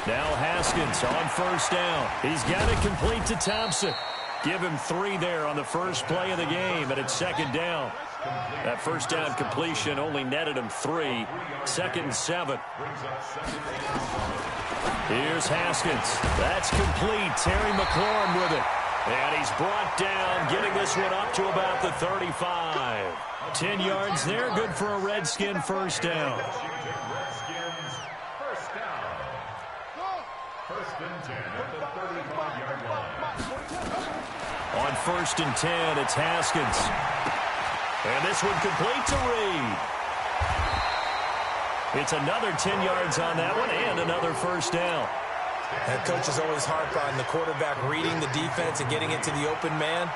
Now Haskins on first down. He's got it complete to Thompson. Give him 3 there on the first play of the game, and it's second down. That first down completion only netted him 3. Second and 7. Here's Haskins. That's complete. Terry McLaurin with it. And he's brought down, getting this one up to about the 35. 10 yards there, good for a Redskin first down. First and 10 at the 35-yard line. On first and 10, it's Haskins. And this one complete to Reed. It's another 10 yards on that one and another first down. That coach is always harp on the quarterback reading the defense and getting it to the open man.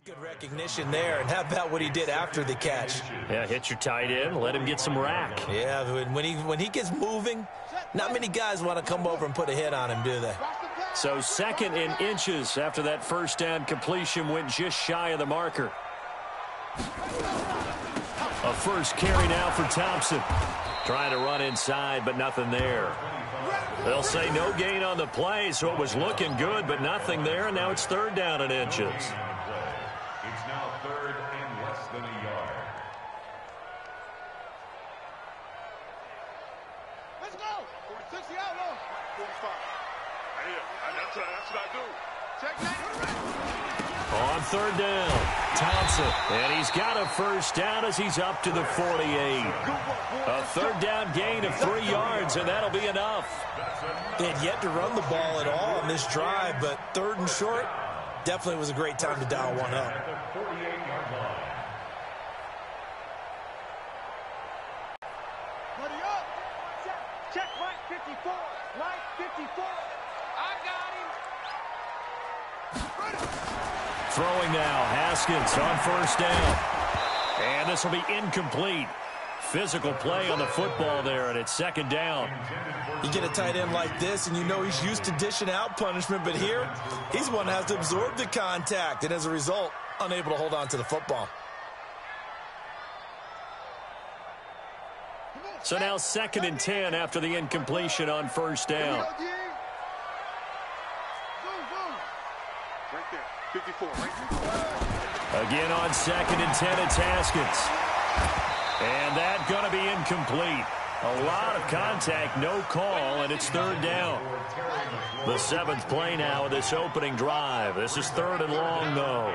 Good recognition there, and how about what he did after the catch? Yeah, hit your tight end, let him get some rack. Yeah, when he gets moving, not many guys want to come over and put a hit on him, do they? So second in inches after that first down completion went just shy of the marker. A first carry now for Thompson. Trying to run inside, but nothing there. They'll say no gain on the play, so it was looking good, but nothing there, and now it's third down in inches. It's now third and less than a yard. Let's go. 60 out low. 45. That's what I do. Check that. On third down, Thompson. And he's got a first down as he's up to the 48. A third down gain of 3 yards, and that'll be enough. They had yet to run the ball at all on this drive, but third and short, definitely was a great time to dial one up. Buddy up. Check right 54. Right 54. I got him. Throwing now, Haskins on first down. And this will be incomplete. Physical play on the football there, and it's second down. You get a tight end like this, and you know he's used to dishing out punishment, but here, he's one that has to absorb the contact, and as a result, unable to hold on to the football. So now second and 10 after the incompletion on first down. Right there. 54. Again on second and 10, it's Haskins. And that's going to be incomplete. A lot of contact, no call, and it's third down. The 7th play now of this opening drive. This is third and long, though.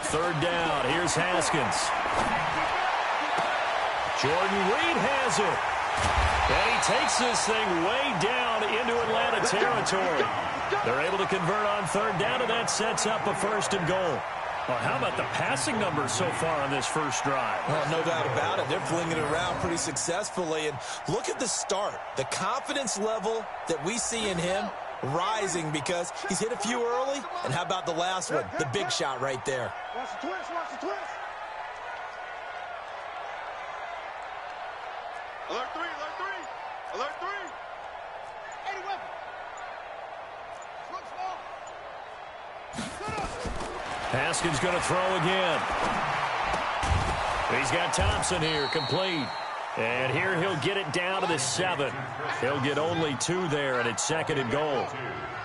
Third down, here's Haskins. Jordan Reed has it. And he takes this thing way down into Atlanta territory. They're able to convert on third down, and that sets up a first and goal. Well, how about the passing numbers so far on this first drive? Well, no doubt about it. They're flinging it around pretty successfully. And look at the start. The confidence level that we see in him rising because he's hit a few early. And how about the last one? The big shot right there. Watch the twist. Watch the twist. Alert 3. Alert 3. Alert 3. 80 weapon. Haskins going to throw again. He's got Thompson here, complete. And here he'll get it down to the 7. He'll get only 2 there, and it's second and goal.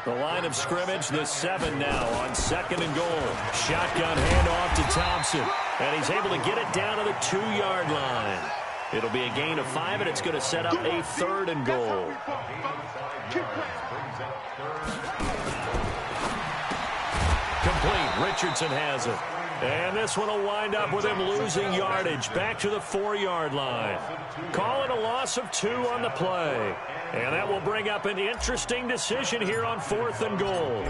The line of scrimmage, the 7 now on second and goal. Shotgun handoff to Thompson. And he's able to get it down to the 2-yard line. It'll be a gain of 5, and it's going to set up a third and goal. Complete. Richardson has it. And this one will wind up with him losing yardage back to the 4-yard line. Call it a loss of 2 on the play. And that will bring up an interesting decision here on 4th and goal.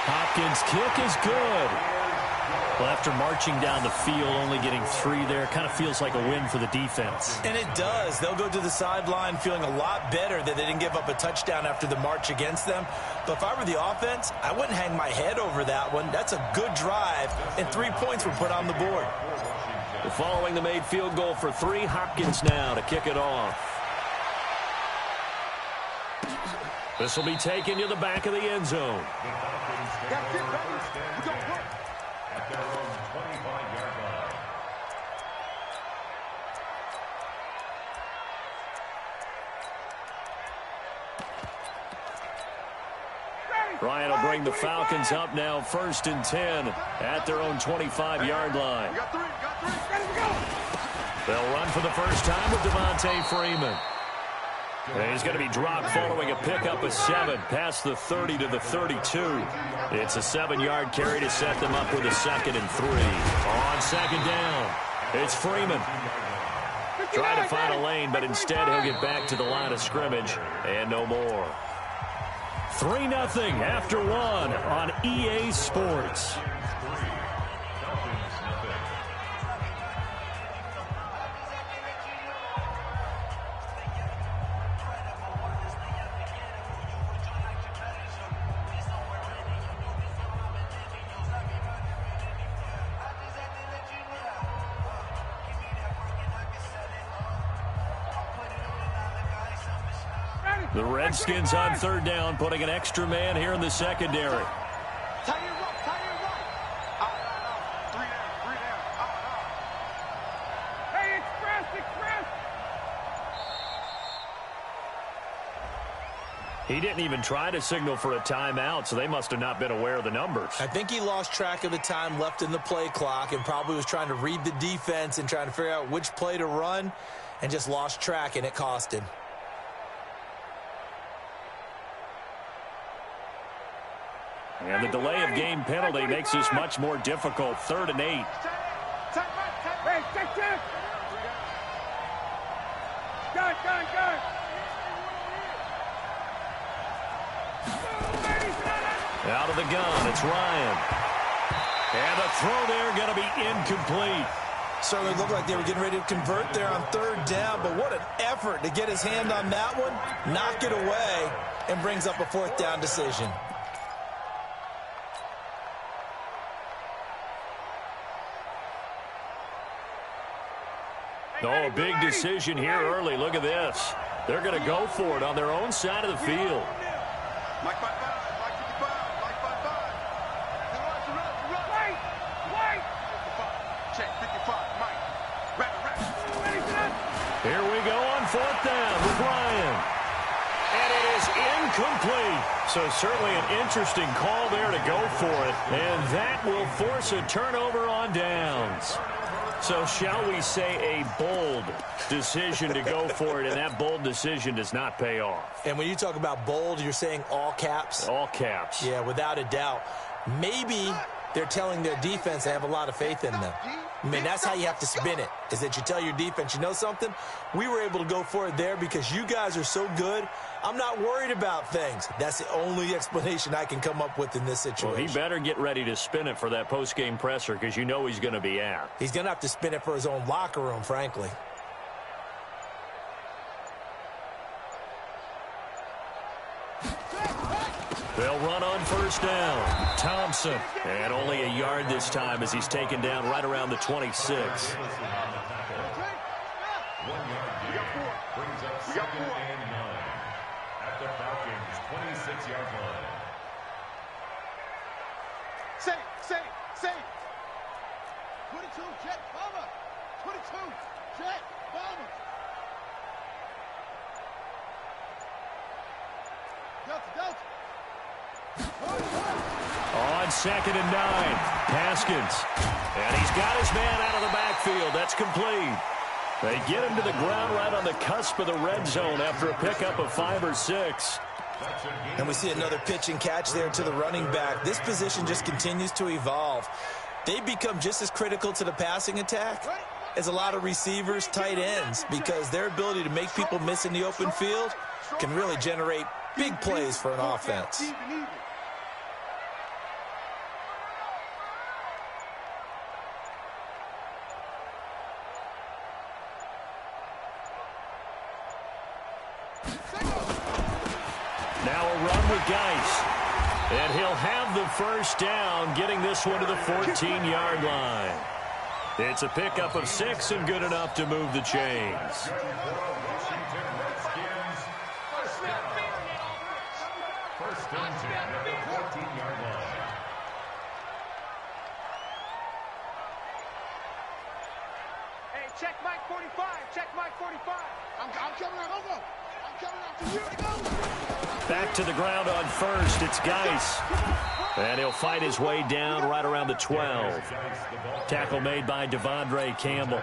Hopkins' kick is good. Well, after marching down the field, only getting 3 there, kind of feels like a win for the defense. And it does. They'll go to the sideline feeling a lot better that they didn't give up a touchdown after the march against them. But if I were the offense, I wouldn't hang my head over that one. That's a good drive, and 3 points were put on the board. We're following the made field goal for 3. Hopkins now to kick it off. This will be taken to the back of the end zone. At their own 25-yard line. Ryan will bring the Falcons up now 1st and 10 at their own 25-yard line. They'll run for the first time with Devontae Freeman. And he's going to be dropped following a pickup of 7 past the 30 to the 32. It's a 7-yard carry to set them up with a 2nd and 3. On 2nd down, it's Freeman. Trying to find a lane, but instead he'll get back to the line of scrimmage and no more. 3-0 after 1 on EA Sports. The Redskins on 3rd down, putting an extra man here in the secondary. He didn't even try to signal for a timeout, so they must have not been aware of the numbers. I think he lost track of the time left in the play clock and probably was trying to read the defense and trying to figure out which play to run and just lost track, and it cost him. And the delay of game penalty makes this much more difficult. 3rd and 8. Out of the gun, it's Ryan. And the throw there going to be incomplete. Certainly looked like they were getting ready to convert there on 3rd down, but what an effort to get his hand on that one, knock it away, and brings up a 4th down decision. Oh, a big decision here early. Look at this. They're going to go for it on their own side of the field. Mike 55, Mike 55, Mike 55. Wait. 55. Check 55, Mike. Right. Here we go on 4th down with Ryan. And it is incomplete. So certainly an interesting call there to go for it. And that will force a turnover on downs. So shall we say a bold decision to go for it, and that bold decision does not pay off. And when you talk about bold, you're saying all caps? All caps. Yeah, without a doubt. Maybe they're telling their defense they have a lot of faith in them. I mean, that's how you have to spin it, is that you tell your defense, you know something? We were able to go for it there because you guys are so good. I'm not worried about things. That's the only explanation I can come up with in this situation. Well, he better get ready to spin it for that post-game presser because you know he's going to be out. He's going to have to spin it for his own locker room, frankly. They'll run on 1st down. Thompson. And only a yard this time as he's taken down right around the 26. 1 yard gain brings up 2nd and 9 at the Falcons' 26-yard line. Safe. 22, Jet, bomber. 22, Jet, bomber. Delta. On 2nd and 9, Haskins. And he's got his man out of the backfield. That's complete. They get him to the ground right on the cusp of the red zone after a pickup of 5 or 6. And we see another pitch and catch there to the running back. This position just continues to evolve. They become just as critical to the passing attack as a lot of receivers, tight ends, because their ability to make people miss in the open field can really generate big plays for an offense. Now a run with Geis. And he'll have the first down, getting this one to the 14-yard line. It's a pickup of 6 and good enough to move the chains. First and 10 at the 14-yard line. Hey, check Mike 45. Check Mike 45. I'm coming out. Don't go. I'm coming out to you. Back to the ground on first. It's Geis. And he'll fight his way down right around the 12. Tackle made by Devondre Campbell.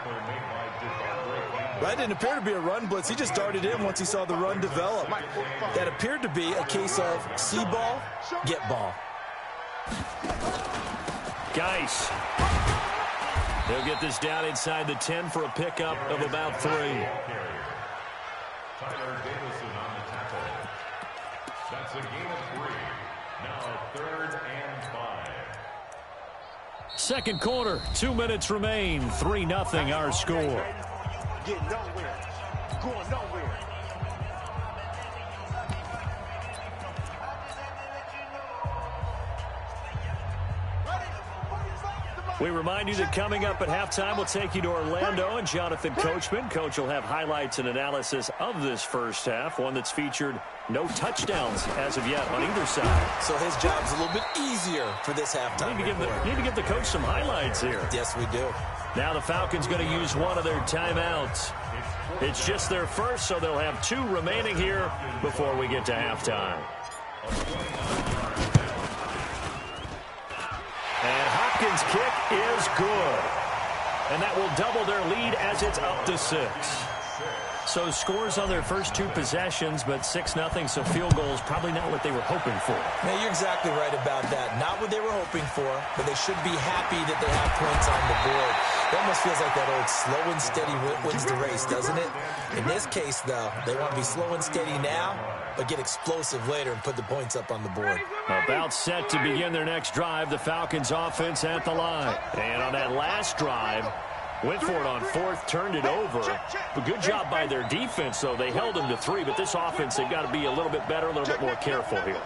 That didn't appear to be a run blitz. He just darted in once he saw the run develop. That appeared to be a case of see ball, get ball. Geis. He'll get this down inside the 10 for a pickup of about 3. Tyler Davison on the tackle. That's a gain of 3. Now 3rd and 5. Second quarter, 2 minutes remain. 3-0 our score. Get nowhere. Going nowhere. We remind you that coming up at halftime, we'll take you to Orlando and Jonathan Coachman. Coach will have highlights and analysis of this first half, one that's featured no touchdowns as of yet on either side. So his job's a little bit easier for this halftime. Need to give the coach some highlights here. Yes, we do. Now the Falcons going to use one of their timeouts. It's just their first, so they'll have 2 remaining here before we get to halftime. And Hopkins' kick is good. And that will double their lead as it's up to 6. So scores on their first 2 possessions, but 6-0, so field goals probably not what they were hoping for. Now, you're exactly right about that. Not what they were hoping for, but they should be happy that they have points on the board. It almost feels like that old slow and steady wins the race, doesn't it? In this case, though, they want to be slow and steady now, but get explosive later and put the points up on the board. About set to begin their next drive, the Falcons offense at the line. And on that last drive, went for it on 4th, turned it over. A good job by their defense, though. They held them to 3, but this offense, they've got to be a little bit better, a little bit more careful here.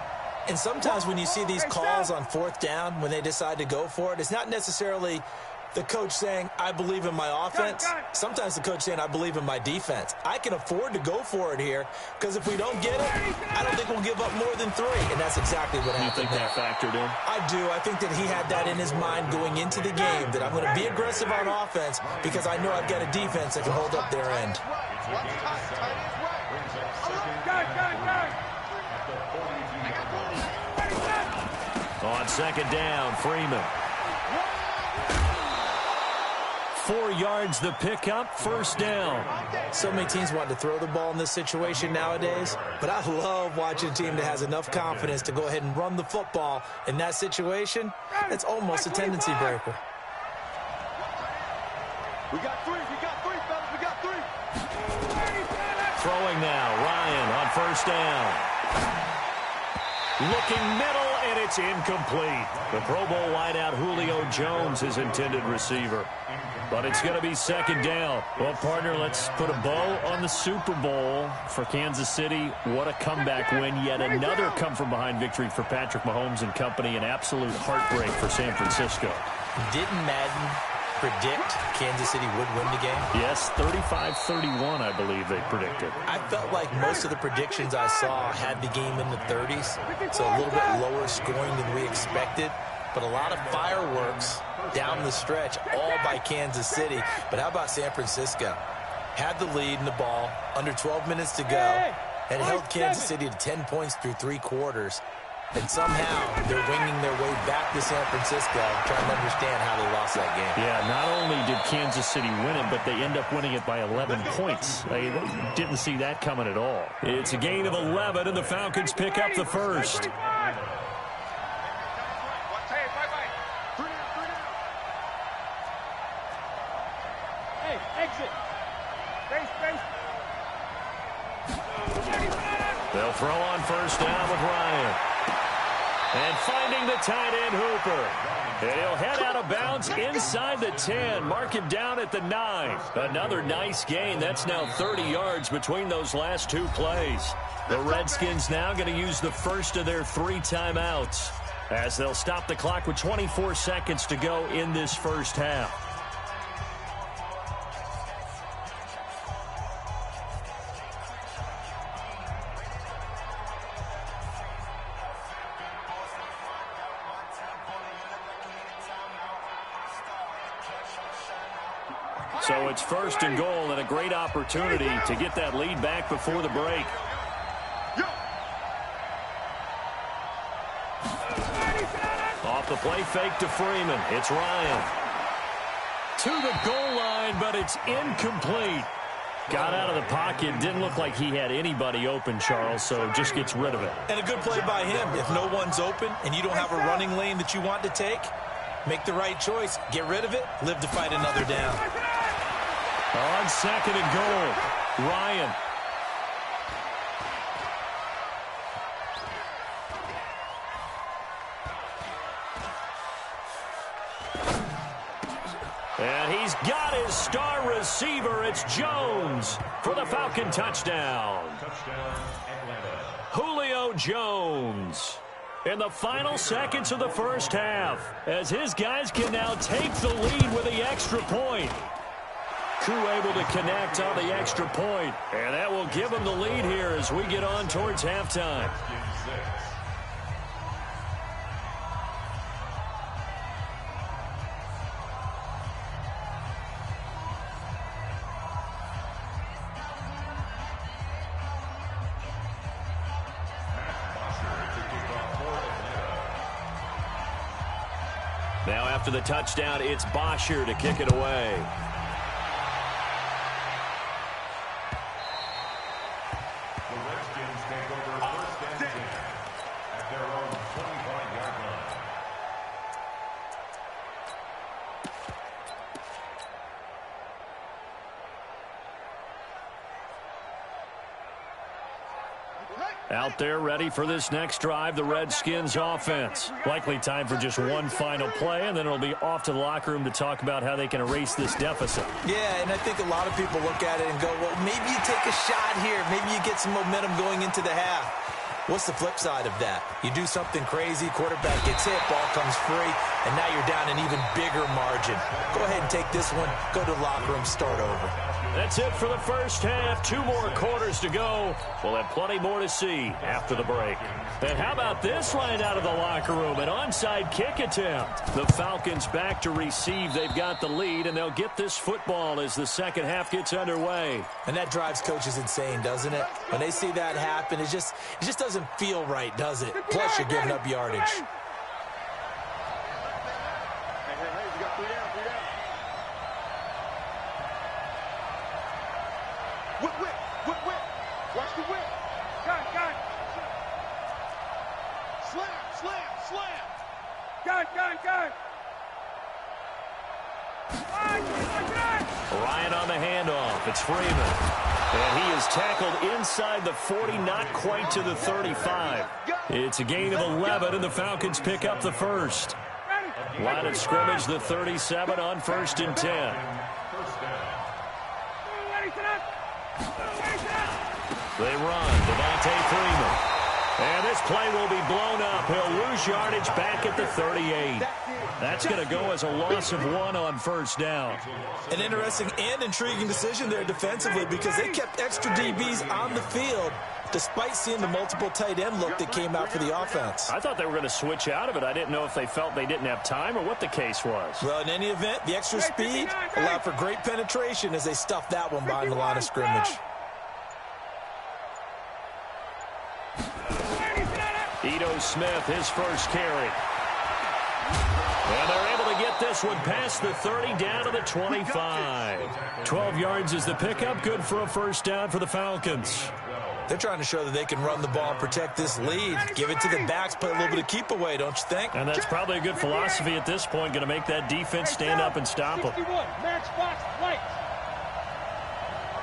And sometimes when you see these calls on 4th down, when they decide to go for it, it's not necessarily the coach saying, I believe in my offense. Sometimes the coach saying, I believe in my defense. I can afford to go for it here, because if we don't get it, I don't think we'll give up more than 3. And that's exactly what happened there. You think that factored in? I do. I think that he had that in his mind going into the game, that I'm going to be aggressive on offense because I know I've got a defense that can hold up their end. On second down, Freeman. 4 yards the pickup, first down. So many teams want to throw the ball in this situation nowadays, but I love watching a team that has enough confidence to go ahead and run the football. In that situation, it's almost a tendency breaker. We got 3, fellas. We got 3. Throwing now, Ryan on first down. Looking middle, and it's incomplete. The Pro Bowl wideout Julio Jones, his intended receiver. But it's going to be second down. Well, partner, let's put a bow on the Super Bowl for Kansas City. What a comeback win. Yet another come-from-behind victory for Patrick Mahomes and company. An absolute heartbreak for San Francisco. Didn't Madden predict Kansas City would win the game? Yes, 35-31, I believe they predicted. I felt like most of the predictions I saw had the game in the 30s, so a little bit lower scoring than we expected. But a lot of fireworks down the stretch, all by Kansas City. But how about San Francisco? Had the lead in the ball, under 12 minutes to go, and held Kansas City to 10 points through 3 quarters. And somehow they're winging their way back to San Francisco, trying to understand how they lost that game. Yeah, not only did Kansas City win it, but they end up winning it by 11 points. They didn't see that coming at all. It's a gain of 11, and the Falcons pick up the first. Hey, exit. Base. They'll throw on first down with Ryan. And finding the tight end Hooper. And he'll head out of bounds inside the 10. Mark him down at the 9. Another nice gain. That's now 30 yards between those last two plays. The Redskins now going to use the first of their 3 timeouts as they'll stop the clock with 24 seconds to go in this first half. So it's first and goal and a great opportunity to get that lead back before the break. Off the play fake to Freeman. It's Ryan. To the goal line, but it's incomplete. Got out of the pocket. Didn't look like he had anybody open, Charles, so just gets rid of it. And a good play by him. If no one's open and you don't have a running lane that you want to take, make the right choice. Get rid of it. Live to fight another down. On second and goal, Ryan. And he's got his star receiver. It's Jones for the Falcon touchdown. Julio Jones in the final seconds of the first half as his guys can now take the lead with the extra point. Crew able to connect on the extra point, and that will give them the lead here as we get on towards halftime. Now after the touchdown, it's Bosher to kick it away. Out there ready for this next drive, the Redskins offense. Likely time for just one final play, and then it'll be off to the locker room to talk about how they can erase this deficit. Yeah, and I think a lot of people look at it and go, well, maybe you take a shot here. Maybe you get some momentum going into the half. What's the flip side of that? You do something crazy, quarterback gets hit, ball comes free, and now you're down an even bigger margin. Go ahead and take this one, go to the locker room, start over. That's it for the first half. 2 more quarters to go. We'll have plenty more to see after the break. And how about this line out of the locker room? An onside kick attempt. The Falcons back to receive. They've got the lead, and they'll get this football as the second half gets underway. And that drives coaches insane, doesn't it? When they see that happen, it just doesn't feel right, does it? Plus, you're giving up yardage. Hey, you got 3 down. Whip. Watch the whip. Gun. Slam. Gun. Ryan on the handoff. It's Freeman. And he is tackled inside the 40, not quite to the 35. It's a gain of 11, and the Falcons pick up the first. Line of scrimmage, the 37 on 1st and 10. They run. Devontae Freeman. And this play will be blown up. He'll lose yardage back at the 38. That's going to go as a loss of 1 on first down. An interesting and intriguing decision there defensively because they kept extra DBs on the field despite seeing the multiple tight end look that came out for the offense. I thought they were going to switch out of it. I didn't know if they felt they didn't have time or what the case was. Well, in any event, the extra speed allowed for great penetration as they stuffed that one behind the line of scrimmage. Ito Smith, his first carry. And they're able to get this one past the 30 down to the 25. 12 yards is the pickup. Good for a first down for the Falcons. They're trying to show that they can run the ball and protect this lead. Give it to the backs, play a little bit of keep away, don't you think? And that's probably a good philosophy at this point. Going to make that defense stand up and stop them. 61, match box, right.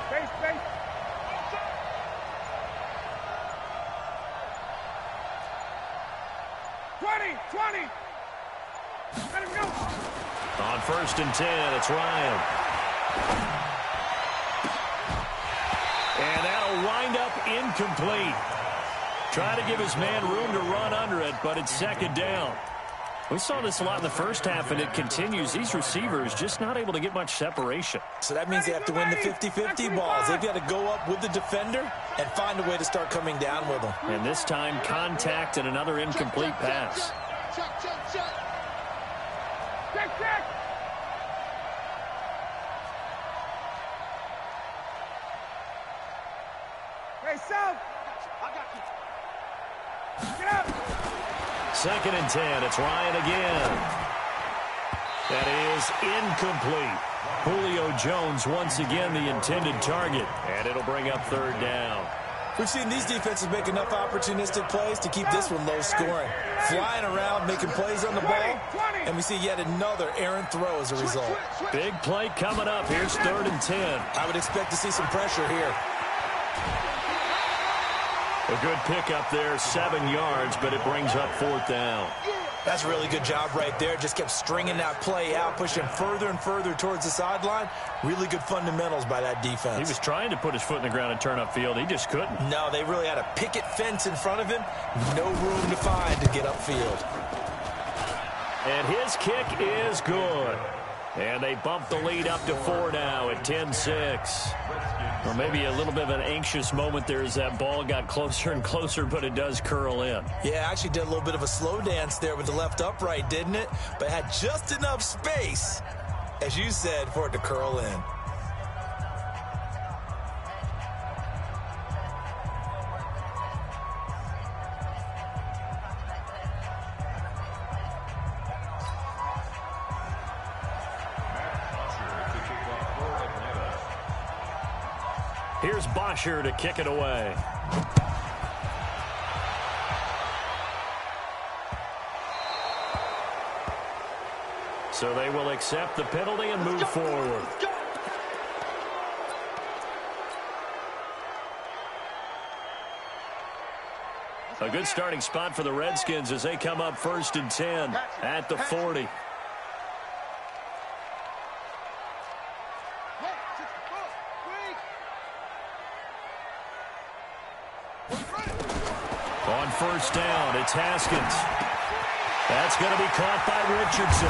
Base. 20. Let him go. On 1st and 10, it's Ryan. And that'll wind up incomplete. Try to give his man room to run under it, but it's 2nd down. We saw this a lot in the first half, and it continues. These receivers just not able to get much separation. So that means they have to win the 50-50 balls. They've got to go up with the defender and find a way to start coming down with them. And this time, contact and another incomplete pass. Check. Hey, South. I got you. Get up. 2nd and 10. It's Ryan again. That is incomplete. Julio Jones once again the intended target. And it'll bring up 3rd down. We've seen these defenses make enough opportunistic plays to keep this one low scoring. Flying around, making plays on the ball, and we see yet another errant throw as a result. Big play coming up. Here's 3rd and 10. I would expect to see some pressure here. A good pickup there, 7 yards, but it brings up 4th down. That's a really good job right there. Just kept stringing that play out, pushing further and further towards the sideline. Really good fundamentals by that defense. He was trying to put his foot in the ground and turn upfield. He just couldn't. No, they really had a picket fence in front of him. No room to find to get upfield. And his kick is good. And they bump the lead up to 4 now at 10-6. Or maybe a little bit of an anxious moment there as that ball got closer and closer, but it does curl in. Yeah, actually did a little bit of a slow dance there with the left upright, didn't it? But had just enough space, as you said, for it to curl in. Here's Bosher to kick it away. So they will accept the penalty and move forward. A good starting spot for the Redskins as they come up 1st and 10 at the 40. On 1st down, it's Haskins. That's going to be caught by Richardson.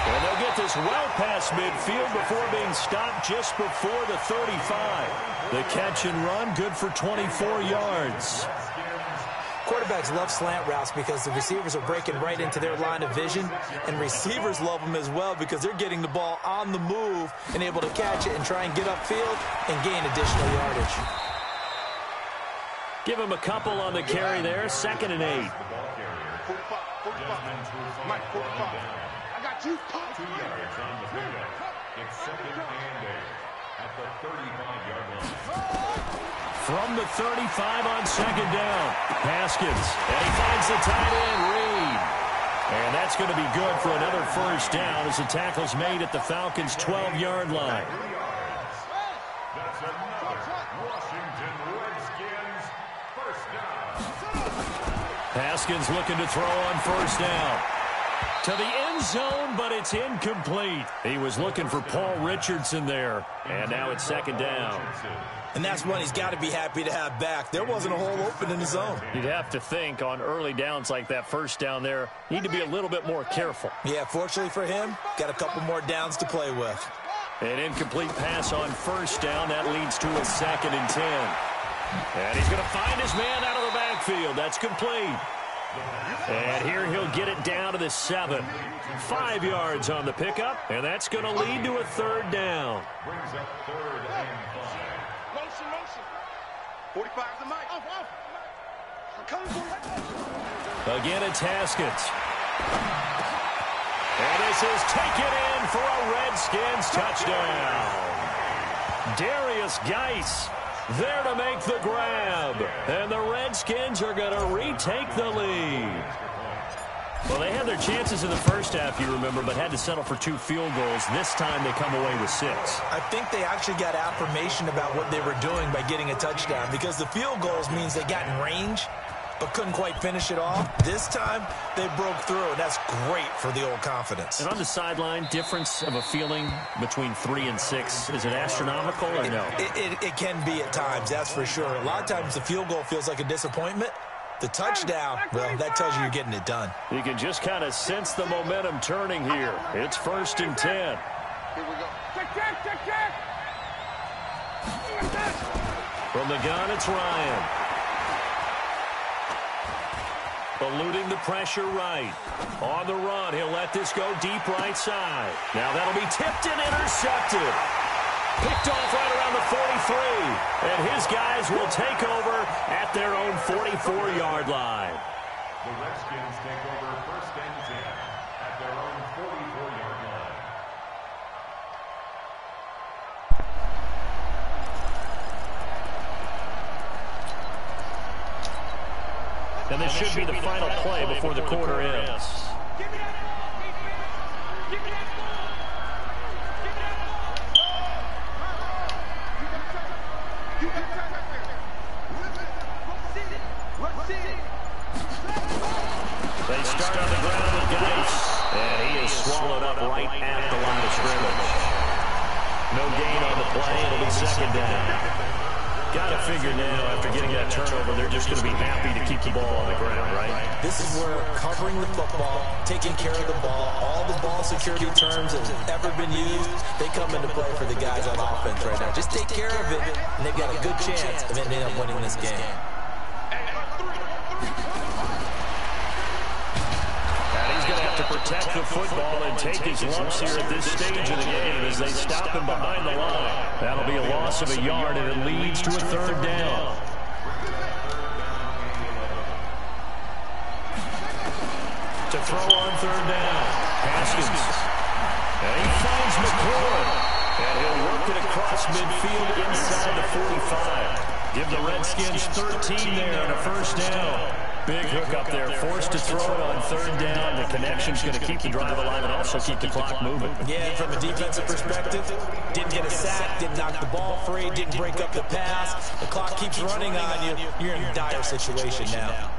And they'll get this well past midfield before being stopped just before the 35. The catch and run, good for 24 yards. Quarterbacks love slant routes because the receivers are breaking right into their line of vision, and receivers love them as well because they're getting the ball on the move and able to catch it and try and get upfield and gain additional yardage. Give him a couple on the carry there. 2nd and 8. 45. Mike, 45. I got you. 2 yards on the pickup. It's 2nd and 8 at the 35-yard line. From the 35 on 2nd down. Haskins. And he finds the tight end, Reed. And that's going to be good for another first down as the tackle's made at the Falcons' 12-yard line. That's another Washington Redskins first down. Haskins looking to throw on 1st down. To the end zone, but it's incomplete. He was looking for Paul Richardson there. And now it's 2nd down. And that's one he's got to be happy to have back. There wasn't a hole open in the zone. You'd have to think on early downs like that 1st down there, need to be a little bit more careful. Yeah, fortunately for him, got a couple more downs to play with. An incomplete pass on 1st down. That leads to a 2nd and 10. And he's going to find his man out of the backfield. That's complete. And here he'll get it down to the 7. 5 yards on the pickup, and that's going to lead to a 3rd down. Brings up 3rd and 5. Motion. 45 to Mike. Off. Again, it's Haskins. And this is taken in for a Redskins touchdown. Darius Geis there to make the grab. And the Redskins are going to retake the lead. Well, they had their chances in the first half, you remember, but had to settle for 2 field goals. This time they come away with 6. I think they actually got affirmation about what they were doing by getting a touchdown, because the field goals means they got in range but couldn't quite finish it off. This time they broke through, and that's great for the old confidence. And on the sideline, difference of a feeling between 3 and 6, is it astronomical or no? It can be at times, that's for sure. A lot of times the field goal feels like a disappointment. The touchdown, well, that tells you you're getting it done. You can just kind of sense the momentum turning here. It's 1st and 10. Here we go. Check. From the gun, it's Ryan. Eluding the pressure right. On the run, he'll let this go deep right side. Now that'll be tipped and intercepted. Picked off right around the 43. And his guys will take over at their own 44-yard line. The Redskins take over 1st and 10 at their own 44-yard line. And this should be the final play before the quarter ends. They start on the ground with Geis, and he is swallowed up right at the line of scrimmage. No gain on the play. It'll be 2nd down. Got to figure now, after getting that turnover, they're just going to be happy to keep the ball on the ground, right? This is where covering the football, taking care of the ball, all the ball security terms that have ever been used, they come into play for the guys on offense right now. Just take care of it, and they've got a good chance of ending up winning this game. Protect the football and take his lumps here at this stage of the game as they stop him behind the line. That'll be a loss of a yard, and it leads to a 3rd down. To throw on 3rd down, Haskins. And he finds McCord. And he'll work it across midfield inside the 45. Give the Redskins 13 there and a 1st down. Big hook up there, forced to throw it on 3rd down. The connection's going to keep the drive alive and also keep the clock moving. Yeah, from a defensive perspective, didn't get a sack, didn't knock the ball free, didn't break up the pass. The clock keeps running on you. You're in a dire situation now.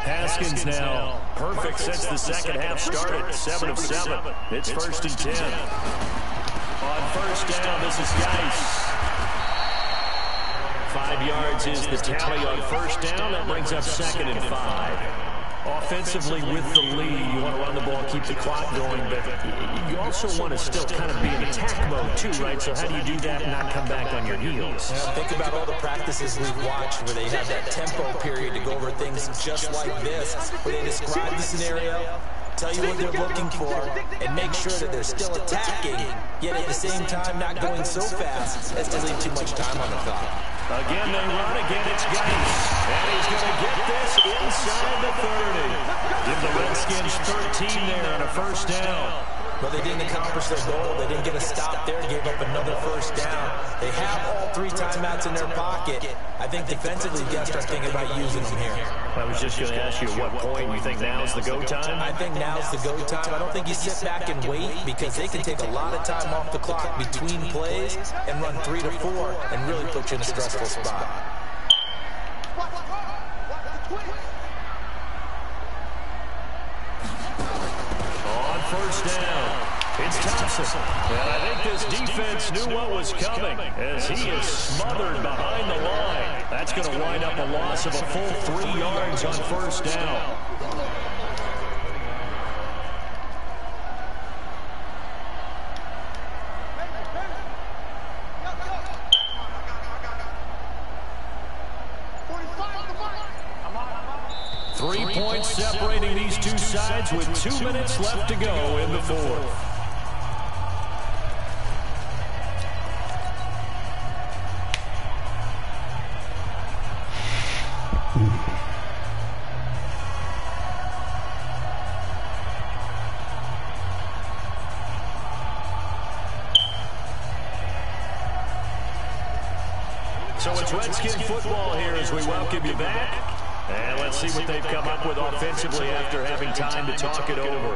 Haskins now perfect since the 2nd half started. 7 of 7. It's 1st and 10. On 1st down, this is Geis. 5 yards is the tally on 1st down. That brings up 2nd and 5. Offensively with the lead, you want to run the ball, keep the clock going, but you also want to still kind of be in attack mode too, right? So how do you do that and not come back on your heels? Think about all the practices we've watched where they have that tempo period to go over things just like this, where they describe the scenario, tell you what they're looking for, and make sure that they're still attacking, yet at the same time not going so fast as to leave too much time on the clock. Again, they run. Again, it's Geis. And he's going to get this inside the 30. Give the Redskins 13 there and a 1st down. But they didn't accomplish their goal. They didn't get a stop there, gave up another 1st down. They have all 3 timeouts in their pocket. I think defensively, you got to start thinking about using them here. I was just going to ask you at what point you think now's the go time? I think now's the go time. I don't think you sit back and wait, because they can take a lot of time off the clock between plays and run 3 to 4 and really put you in a stressful spot. On 1st down, it's Thompson. And I think this defense knew what was coming as he is smothered behind the line. That's going to wind up a loss of a full 3 yards on 1st down. 3 points separating these two sides with 2 minutes left to go in the fourth. So it's Redskins football here as we welcome you back. And let's see what they've come up with offensively after having time to talk it over.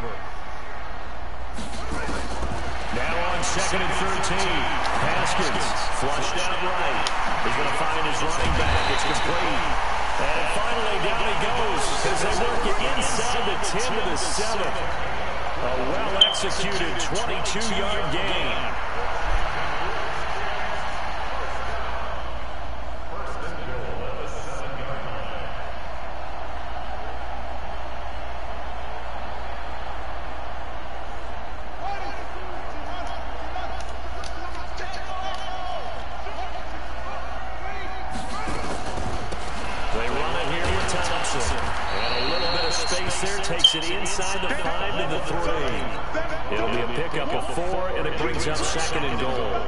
Now on 2nd and 13. Haskins flushed out right. He's going to find his running back. It's complete. And finally down he goes as they work it inside the 10 to the 7. A well-executed 22-yard gain. Takes it inside the 5 to the 3. It'll be a pickup of 4, and it brings up 2nd and goal.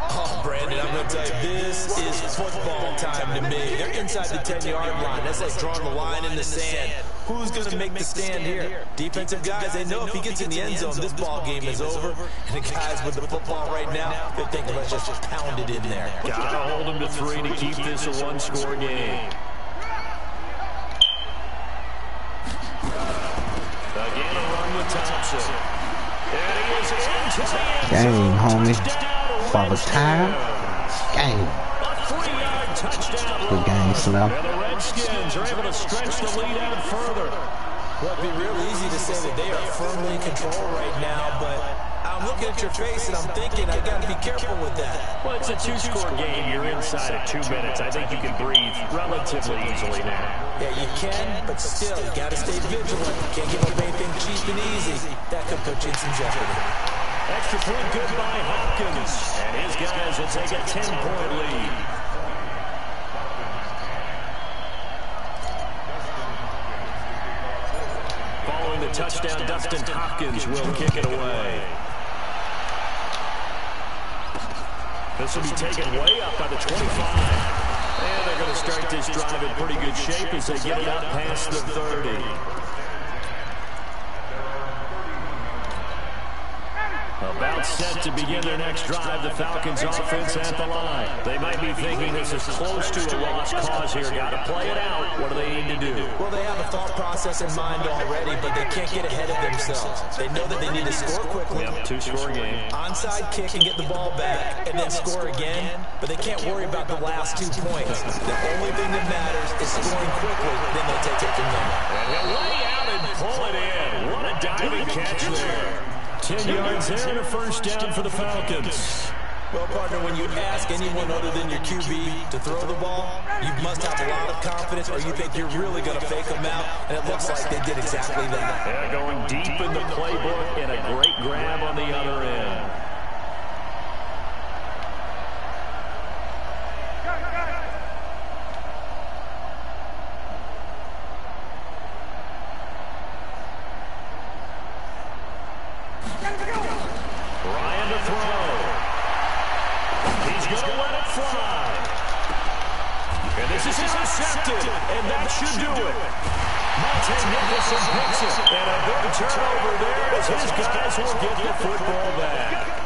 Oh, Brandon, I'm going to tell you, this is football time to me. They're inside the 10-yard line. That's like drawing the line in the sand. Who's going to make the stand here? Defensive guys, they know if he gets in the end zone, this ball game is over. And the guys with the football right now, they're thinking, let's just pound it in there. Got to hold him to 3 to keep this a one-score game. Again, a run with Thompson. And he is into the end zone. Game, homie. Father time. Game. A 3-yard touchdown. Good game, Slim. And the Redskins are able to stretch the lead out further. Well, it'd be real easy to say that they are firmly in control right now, but I'm looking at your face and I'm thinking I got to be careful with that. Well, it's a 2-score game. You're inside of 2 minutes. I think you can breathe relatively easily now. Yeah, you can, but still, you got to stay vigilant. Can't give up anything cheap and easy. That could put you in some jeopardy. Extra point good by Hopkins. And his guys will take a 10-point lead. Following the touchdown, Dustin Hopkins will kick it away. This will be taken way up by the 25. And they're going to start this drive in pretty good shape as they get it up past the 30. About set to begin their next drive, the Falcons offense at the line. They might be thinking this is close to a lost cause here. Got to play it out. What do they need to do? Well, they have a thought process in mind already, but they can't get ahead of themselves. They know that they need to score quickly. Yep, 2-score game. Onside kick and get the ball back, and then score again. But they can't worry about the last 2 points. The only thing that matters is scoring quickly. Then they'll take it from them. And he'll lay out and pull it in. What a diving catch there. 10 yards there and a first down for the Falcons. Well, partner, when you ask anyone other than your QB to throw the ball, you must have a lot of confidence or you think you're really going to fake them out, and it looks like they did exactly that. They're going deep in the playbook and a great grab on the other end. Ryan to throw. He's going to let it fly. And this is intercepted, and that should do it. Monte Nicholson picks it, and a big turnover there as his guys will get the football back.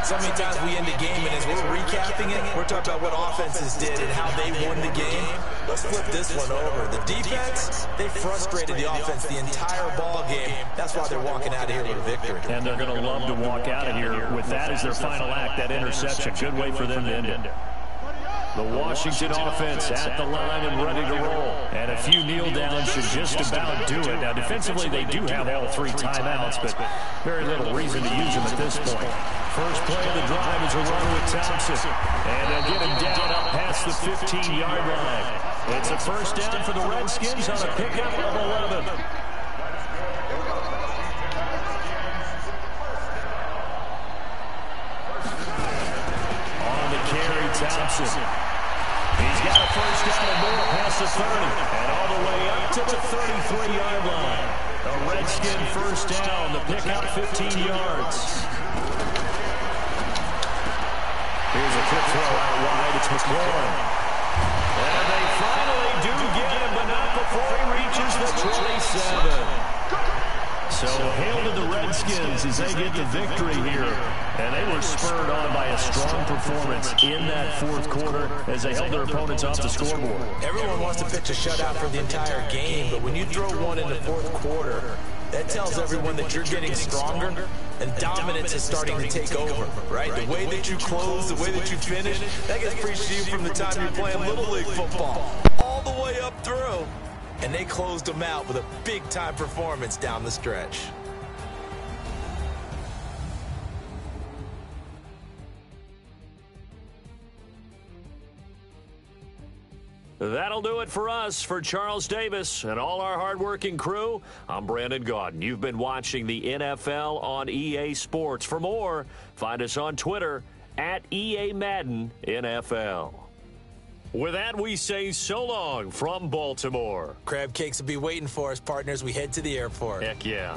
So many times we end the game, and as we're recapping it, we're talking about what offenses did and how they won the game. Let's flip this one over. The defense, they frustrated the offense the entire ball game. That's why they're walking out of here with a victory. And they're going to love to walk out of here with that as their final act, that interception. Good way for them to end it. The Washington offense at the line and ready to roll. And a few kneel downs should just about do it. Now, defensively, they do have all 3 timeouts, but very little reason to use them at this point. First play of the drive is a run with Thompson. And they'll get him down up past the 15-yard line. It's a first down for the Redskins on a pickup of 11. On the carry, Thompson. He's got a first down and more past the 30. And all the way up out to the 33-yard line. A Redskin first down. The pick out 15 yards. Here's a quick throw out wide. It's McLaurin. And they finally do get him, but not before he reaches the 27. So hail to the Redskins as they get the victory here. And they were spurred on by a strong performance in that fourth quarter as they held their opponents off the scoreboard. Everyone wants to pitch a shutout for the entire game, but when you throw one in the fourth quarter, that tells everyone that you're getting stronger and dominance is starting to take over, right? The way that you close, the way that you finish, that gets preached to you from the time you're playing Little League football all the way up through. And they closed them out with a big-time performance down the stretch. That'll do it for us. For Charles Davis and all our hardworking crew, I'm Brandon Gaudin. You've been watching the NFL on EA Sports. For more, find us on Twitter at EA Madden NFL. With that, we say so long from Baltimore. Crab cakes will be waiting for us, partners. We head to the airport. Heck yeah.